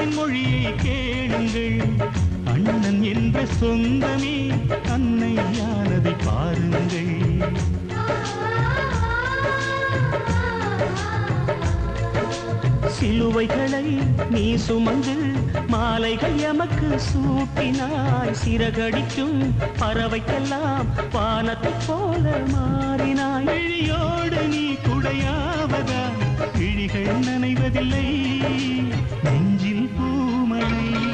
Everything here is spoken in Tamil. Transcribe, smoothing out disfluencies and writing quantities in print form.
அன்பின் மொழியை கேளுங்கள். அண்ணன் என்ற சொந்தமே அன்னையானதை பாருங்கள். சிலுவைகளை நீ சுமந்து மாலைகள் எமக்கு சூட்டினாய். சிறகடிக்கும் பறவைக்கெல்லாம் வானத்தைப் போல மாறினாய். விழியோடு நீ குடையாவதா? விழிகள் நனைவதில்லை, நெஞ்சில் பூமழை.